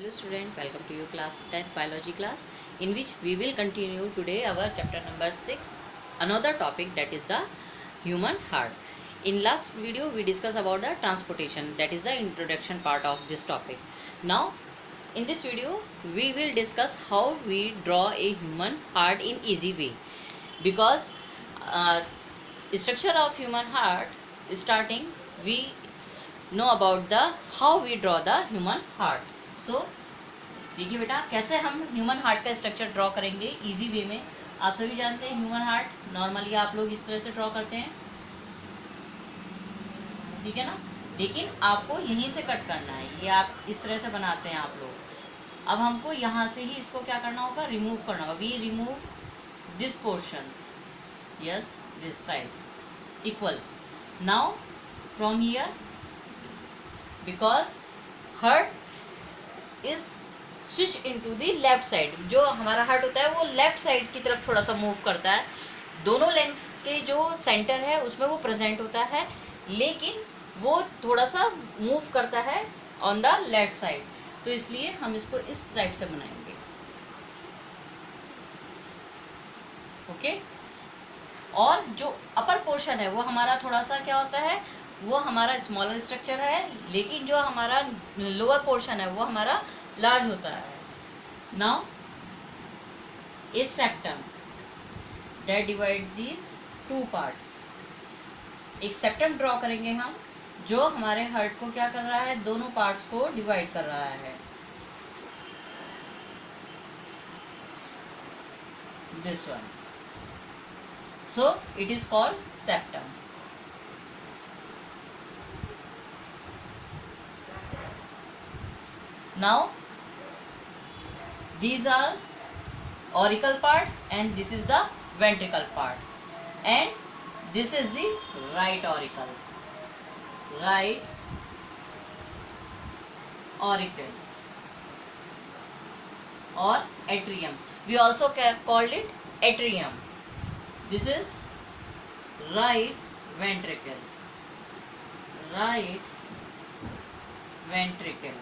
Hello student, welcome to your class 10th biology class, in which we will continue today our chapter number 6, another topic, that is the human heart. In last video we discussed about the transportation, that is the introduction part of this topic. Now in this video we will discuss how we draw a human heart in easy way, because structure of human heart starting we know about the how we draw the human heart. सो देखिए बेटा, कैसे हम human heart का structure draw करेंगे easy way में। आप सभी जानते हैं ह्यूमन हार्ट नॉर्मली आप लोग इस तरह से ड्रॉ करते हैं, ठीक है ना। लेकिन आपको यहीं से कट करना है, ये आप इस तरह से बनाते हैं आप लोग। अब हमको यहाँ से ही इसको क्या करना होगा, रिमूव करना होगा। We remove this portions, yes, this side equal. Now from here, because heart is switch into the left side, जो हमारा हार्ट होता है वो लेफ्ट साइड की तरफ थोड़ा सा मूव करता है। दोनों लेंस के जो सेंटर है उसमें वो प्रेजेंट होता है, लेकिन वो थोड़ा सा मूव करता है ऑन द लेफ्ट साइड, तो इसलिए हम इसको इस टाइप से बनाएंगे, ओके। और जो अपर पोर्शन है वो हमारा थोड़ा सा क्या होता है, वो हमारा स्मॉलर स्ट्रक्चर है, लेकिन जो हमारा लोअर पोर्शन है वो हमारा लार्ज होता है। नाउ इस septum that divide these two parts, एक सेप्टम ड्रॉ करेंगे हम जो हमारे हार्ट को क्या कर रहा है, दोनों पार्ट्स को डिवाइड कर रहा है। This one, so it is called septum. Now these are auricle part and this is the ventricle part, and this is the right auricle, right auricle or atrium. We also called it atrium. This is right ventricle, right ventricle,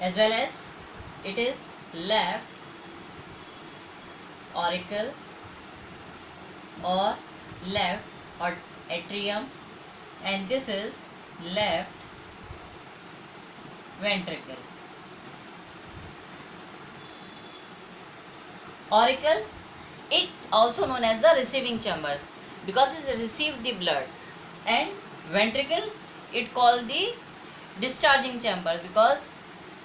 as well as it is left auricle or left or atrium, and this is left ventricle. Auricle, it also known as the receiving chambers because it receive the blood, and ventricle it called the discharging chamber because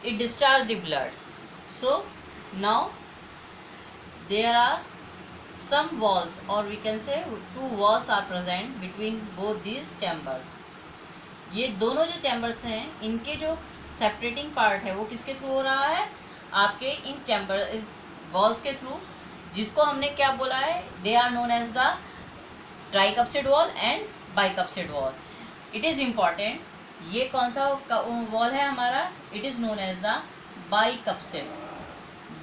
it discharge the blood. So now there are some walls, or we can say two walls are present between both these chambers. ये दोनों जो chambers हैं इनके जो separating part है वो किसके through हो रहा है, आपके इन चैम्बर वॉल्स के थ्रू, जिसको हमने क्या बोला है, they are known as the tricuspid wall and bicuspid wall. It is important, ये कौन सा वॉल है हमारा, it is known as the bicuspid,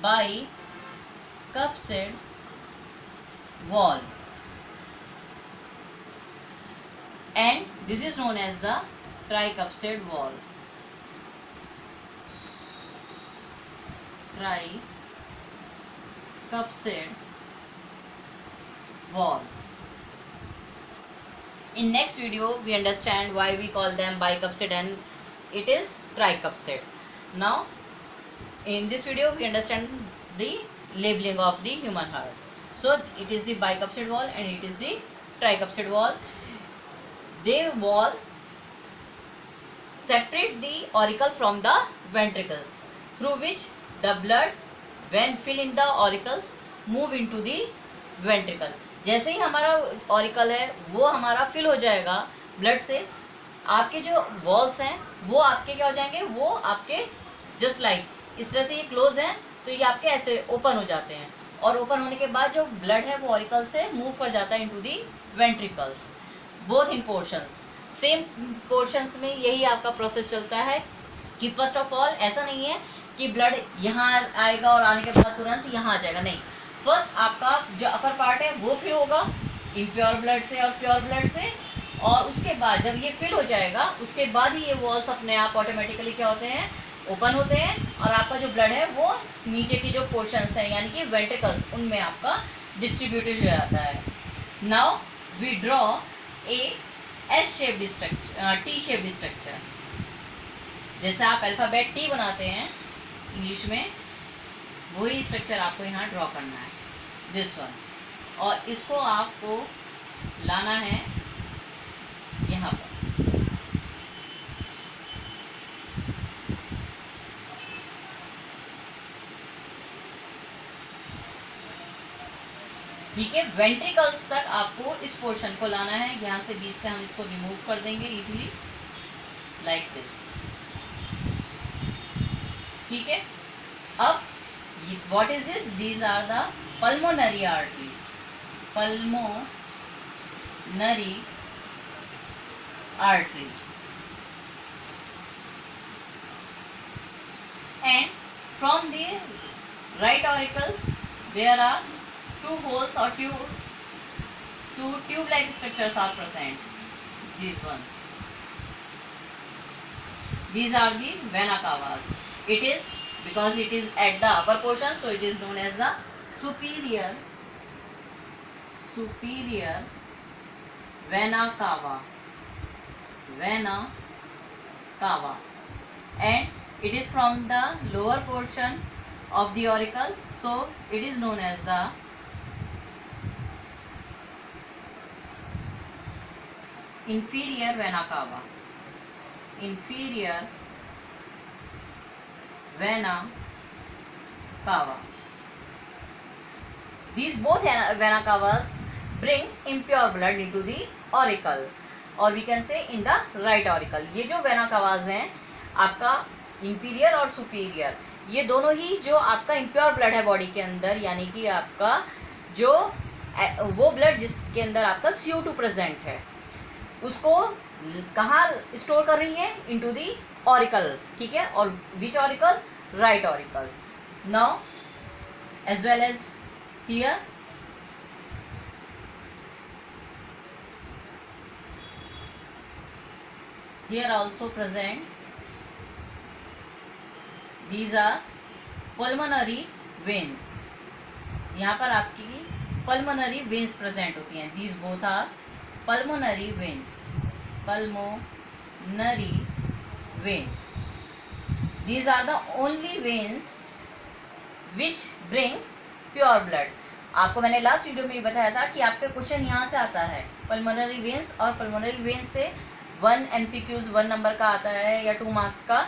bicuspid wall, and this is known as the tricuspid wall, tricuspid wall. In next video we understand why we call them bicupsid and it is tricupsid. Now in this video we understand the labeling of the human heart. So it is the bicupsid wall and it is the tricupsid wall. They wall separate the auricle from the ventricles, through which the blood when fill in the auricles move into the ventricle. जैसे ही हमारा auricle है वो हमारा fill हो जाएगा blood से, आपके जो वॉल्स हैं वो आपके क्या हो जाएंगे, वो आपके जस्ट लाइक इस तरह से ये क्लोज हैं, तो ये आपके ऐसे ओपन हो जाते हैं, और ओपन होने के बाद जो ब्लड है वो ऑरिकल से मूव कर जाता है into the ventricles, both in portions. Same portions में यही आपका प्रोसेस चलता है कि फर्स्ट ऑफ ऑल ऐसा नहीं है कि ब्लड यहाँ आएगा और आने के बाद तुरंत यहाँ आ जाएगा, नहीं। फर्स्ट आपका जो अपर पार्ट है वो फिर होगा इम्प्योर ब्लड से और प्योर ब्लड से, और उसके बाद जब ये फिल हो जाएगा उसके बाद ही ये वॉल्स अपने आप ऑटोमेटिकली क्या होते हैं, ओपन होते हैं, और आपका जो ब्लड है वो नीचे की जो पोर्शंस हैं यानी कि वेंट्रिकल्स उनमें आपका डिस्ट्रीब्यूटेड हो जाता है. Now we draw a S shaped structure, T shaped structure. जैसे आप अल्फ़ाबेट टी बनाते हैं इंग्लिश में, वही स्ट्रक्चर आपको यहाँ ड्रॉ करना है, दिस वन. और इसको आपको लाना है यहाँ पर. ठीक है, वेंट्रिकल्स तक आपको इस पोर्शन को लाना है. यहाँ से बीच से हम इसको रिमूव कर देंगे इजीली, लाइक दिस. ठीक है, अब what is this? These are the pulmonary artery. Pulmonary artery, and from the right auricles there are two holes or two tube-like structures are present. These ones, these are the vena cavas. It is because it is at the upper portion, so it is known as the superior vena cava. And it is from the lower portion of the auricle, so it is known as the inferior vena cava. These both vena cavas brings impure blood into the auricle, और we can say in the right auricle. ये जो vena कवाज हैं आपका inferior और superior, ये दोनों ही जो आपका इम्प्योर ब्लड है बॉडी के अंदर, यानी कि आपका जो वो ब्लड जिसके अंदर आपका CO2 प्रेजेंट है, उसको कहाँ स्टोर कर रही है? Into the auricle. ठीक है, और which auricle? Right auricle. Now as well as here also present, these are pulmonary veins. यहाँ पर आपकी pulmonary veins present होती हैं. These both are pulmonary veins. These are the only veins which brings pure blood. आपको मैंने last video में बताया था कि आपका क्वेश्चन यहाँ से आता है, pulmonary veins, और pulmonary veins से 1 MCQs 1 नंबर का आता है या 2 मार्क्स का,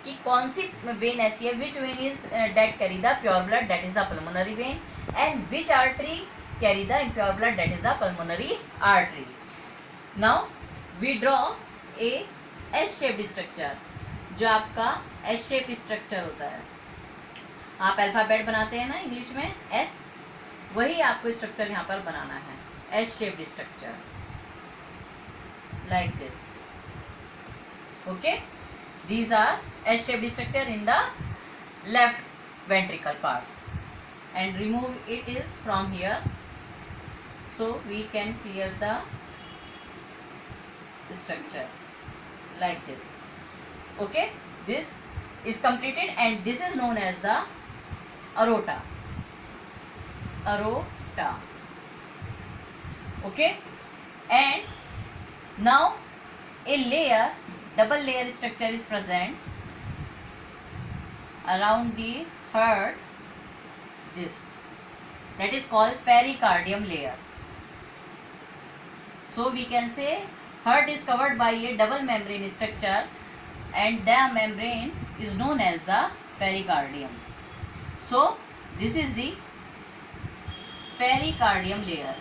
कि कौन सी वेन ऐसी है, which vein is that carry the pure blood, that is the pulmonary vein, and which artery carry the impure blood, that is the pulmonary artery. Now we draw a S shaped structure. जो आपका S shape structure होता है, आप alphabet बनाते हैं ना English में, S, वही आपको स्ट्रक्चर यहाँ पर बनाना है, S shaped structure, like this. Okay, these are S-shaped structure in the left ventricle part, and remove it is from here, so we can clear the structure like this. Okay, this is completed, and this is known as the aorta. Okay, and now a double layer structure is present around the heart, this, that is called pericardium layer. So we can say heart is covered by a double membrane structure, and the membrane is known as the pericardium. So this is the pericardium layer.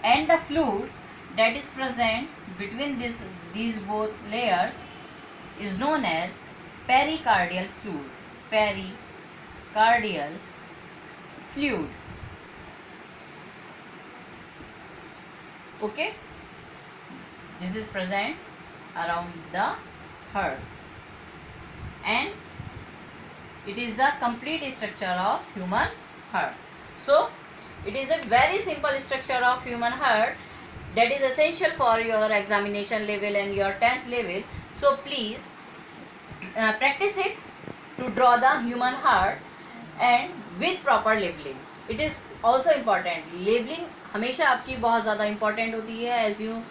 And the fluid that is present between these both layers is known as pericardial fluid. Okay, this is present around the heart, and It is the complete structure of human heart. So it is a very simple structure of human heart that is essential for your examination level and your 10th level. So please practice it to draw the human heart and with proper labeling. It is also important. Labeling हमेशा आपकी बहुत ज़्यादा important होती है. As you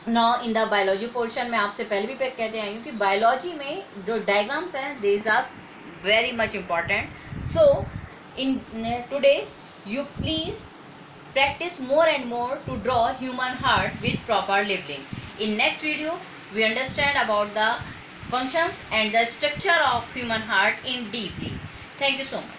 now in the biology portion मैं आपसे पहले भी कहते आई हूँ कि बायोलॉजी में जो डायग्राम्स हैं these are very much important. So in today you please practice more and more to draw human heart with proper labeling. In next video we understand about the functions and the structure of human heart in deeply. Thank you so much.